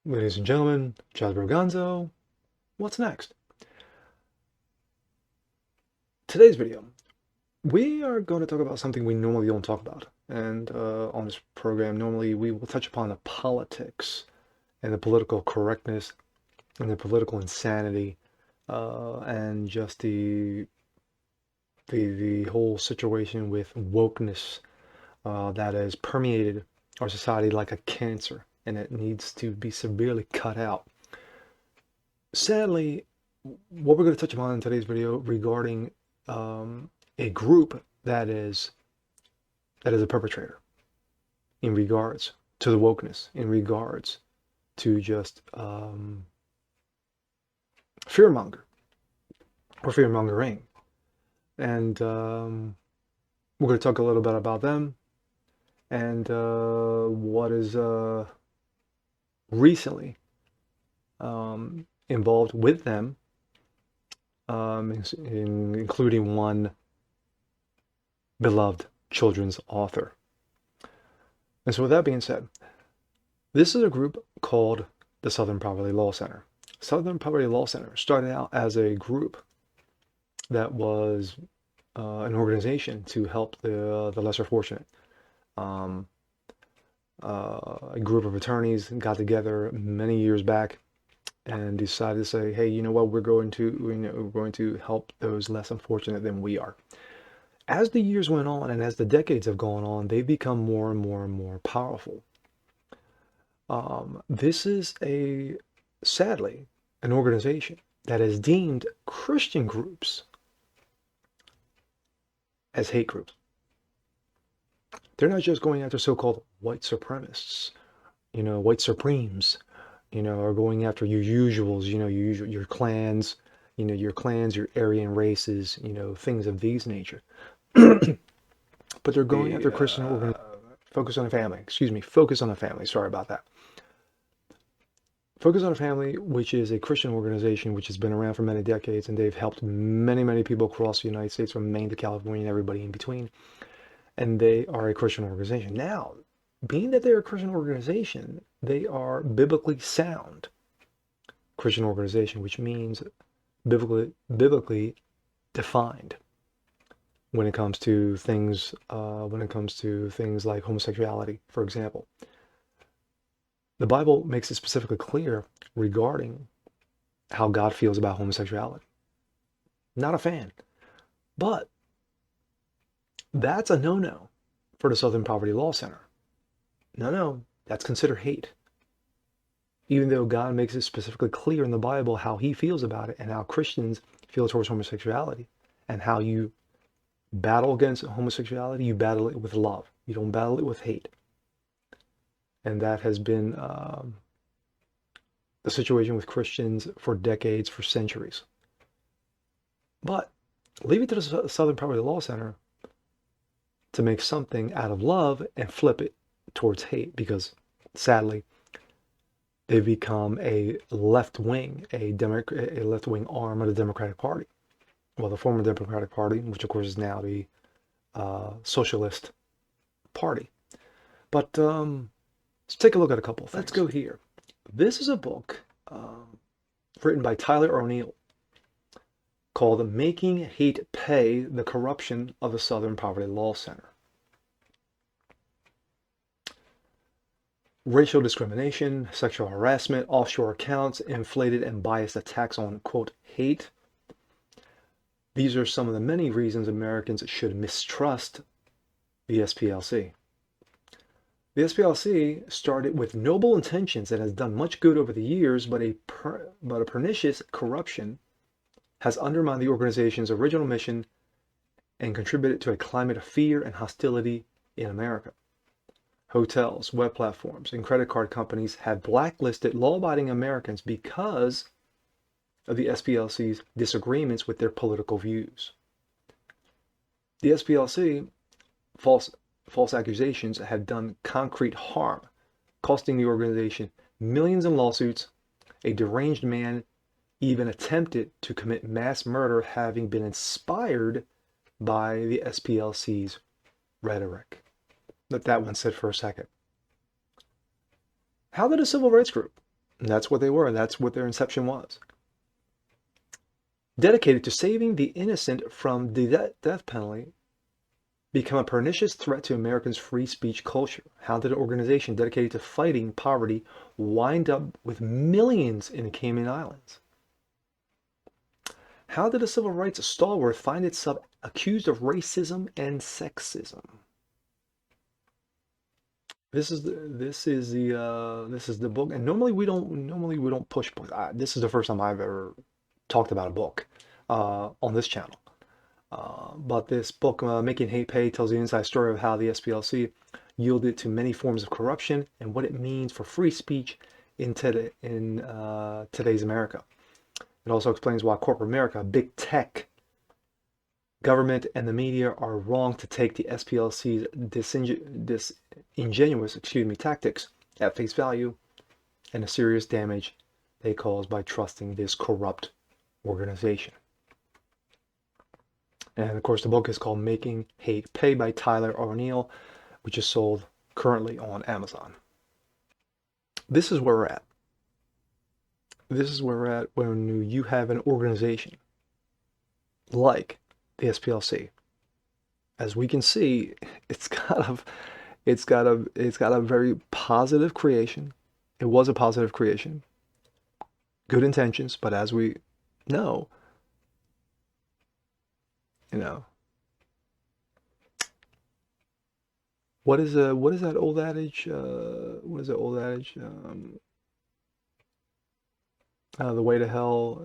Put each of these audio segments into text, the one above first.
Ladies and gentlemen, Chad Berganzo, what's next? Today's video, we are going to talk about something we normally don't talk about. And on this program, normally we will touch upon the politics and the political correctness and the political insanity and just the whole situation with wokeness that has permeated our society like a cancer, and it needs to be severely cut out. Sadly, what we're going to touch upon in today's video regarding a group that is a perpetrator in regards to the wokeness, in regards to just fearmonger or fearmongering. And we're going to talk a little bit about them and what is recently involved with them, including one beloved children's author. And so with that being said, this is a group called the Southern Poverty Law Center. Southern Poverty Law Center started out as a group that was an organization to help the lesser fortunate. A group of attorneys got together many years back and decided to say, hey, you know what, we're going to help those less unfortunate than we are. As the years went on and as the decades have gone on, they've become more and more and more powerful. This is sadly, an organization that has deemed Christian groups as hate groups. They're not just going after so-called white supremacists, white supremes, are going after your usuals, your clans, your Aryan races, things of these nature. But they're going after Christian organizations. Focus on the family. Focus on the family. Sorry about that. Focus on the Family, which is a Christian organization which has been around for many decades, and they've helped many, many people across the United States, from Maine to California and everybody in between. And they are a Christian organization. Now, being that they're a Christian organization, they are biblically sound Christian organization, which means biblically defined when it comes to things like homosexuality, for example. The Bible makes it specifically clear regarding how God feels about homosexuality. Not a fan. But that's a no-no for the Southern Poverty Law Center. No, that's considered hate. Even though God makes it specifically clear in the Bible how he feels about it and how Christians feel towards homosexuality, and how you battle against homosexuality, you battle it with love. You don't battle it with hate. And that has been the situation with Christians for decades, for centuries. But leave it to the Southern Poverty Law Center to make something out of love and flip it towards hate, because sadly, they've become a left-wing arm of the Democratic Party. Well, the former Democratic Party, which of course is now the Socialist Party. But let's take a look at a couple of things. Let's go here. This is a book written by Tyler O'Neill called Making Hate Pay: The Corruption of the Southern Poverty Law Center. Racial discrimination, sexual harassment, offshore accounts, inflated and biased attacks on, quote, hate. These are some of the many reasons Americans should mistrust the SPLC. The SPLC started with noble intentions and has done much good over the years, but a pernicious corruption has undermined the organization's original mission and contributed to a climate of fear and hostility in America. Hotels, web platforms, and credit card companies have blacklisted law-abiding Americans because of the SPLC's disagreements with their political views. The SPLC false accusations have done concrete harm, costing the organization millions in lawsuits, a deranged man even attempted to commit mass murder, having been inspired by the SPLC's rhetoric. Let that one sit for a second. How did a civil rights group, and that's what they were, that's what their inception was, dedicated to saving the innocent from the death penalty, become a pernicious threat to Americans' free speech culture? How did an organization dedicated to fighting poverty wind up with millions in the Cayman Islands? How did a civil rights stalwart find itself accused of racism and sexism? This is the book, and normally we don't push books. This is the first time I've ever talked about a book on this channel. But this book, Making Hate Pay, tells the inside story of how the SPLC yielded to many forms of corruption and what it means for free speech in today's America. It also explains why corporate America, big tech, government, and the media are wrong to take the SPLC's disingenuous tactics at face value and the serious damage they cause by trusting this corrupt organization. And of course, the book is called Making Hate Pay by Tyler O'Neill, which is sold currently on Amazon. This is where we're at. This is where we're at when you have an organization like the SPLC. As we can see, it's got a very positive creation. It was a positive creation. Good intentions, but as we know, what is that old adage? What is that old adage? The way to hell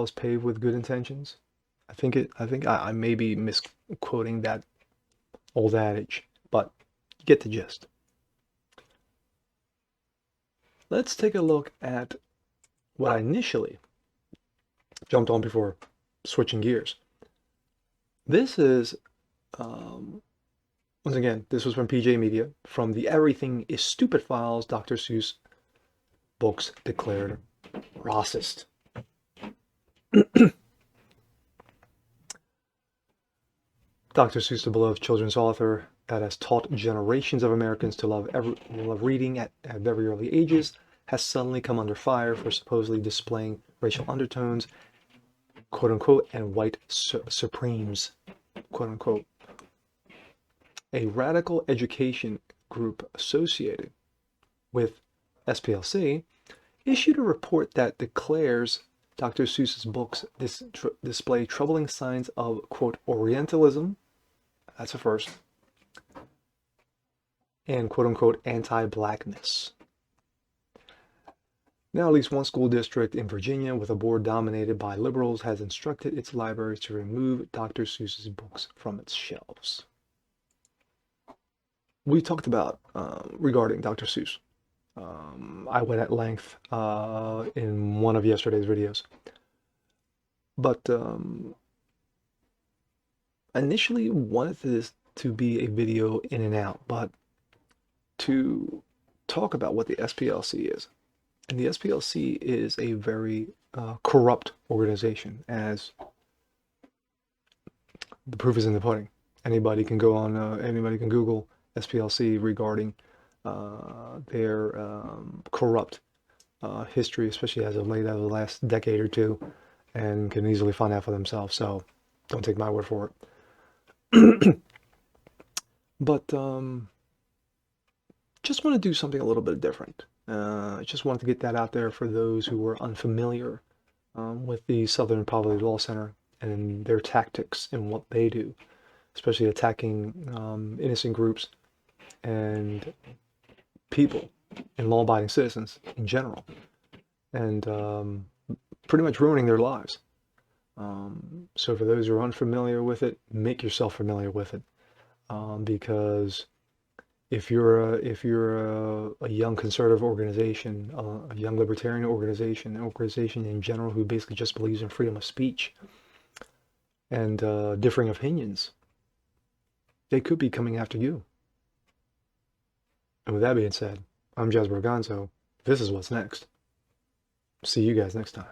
is paved with good intentions. I may be misquoting that old adage, but you get the gist. Let's take a look at what I initially jumped on before switching gears. This is, once again, this was from PJ Media, from the Everything is Stupid Files, Dr. Seuss books declared racist. Dr. Seuss, the beloved children's author that has taught generations of Americans to love reading at very early ages, has suddenly come under fire for supposedly displaying racial undertones, quote unquote, and white supremes, quote unquote. A radical education group associated with SPLC issued a report that declares Dr. Seuss's books display troubling signs of, quote, Orientalism, that's a first, and, quote unquote, anti-blackness. Now, at least one school district in Virginia with a board dominated by liberals has instructed its libraries to remove Dr. Seuss's books from its shelves. We talked about regarding Dr. Seuss. I went at length in one of yesterday's videos. But initially wanted this to be a video in and out, but to talk about what the SPLC is. And the SPLC is a very corrupt organization, as the proof is in the pudding. Anybody can go on, anybody can Google SPLC regarding their corrupt history, especially as of late, as of the last decade or two, and can easily find out for themselves. So don't take my word for it. But just want to do something a little bit different. Just wanted to get that out there for those who were unfamiliar with the Southern Poverty Law Center and their tactics and what they do, especially attacking innocent groups and people and law-abiding citizens in general, and pretty much ruining their lives. So for those who are unfamiliar with it, make yourself familiar with it, because if you're a young conservative organization, a young libertarian organization, an organization in general who basically just believes in freedom of speech and differing opinions, they could be coming after you. And with that being said, I'm Jasper Gonzo. This is what's next. See you guys next time.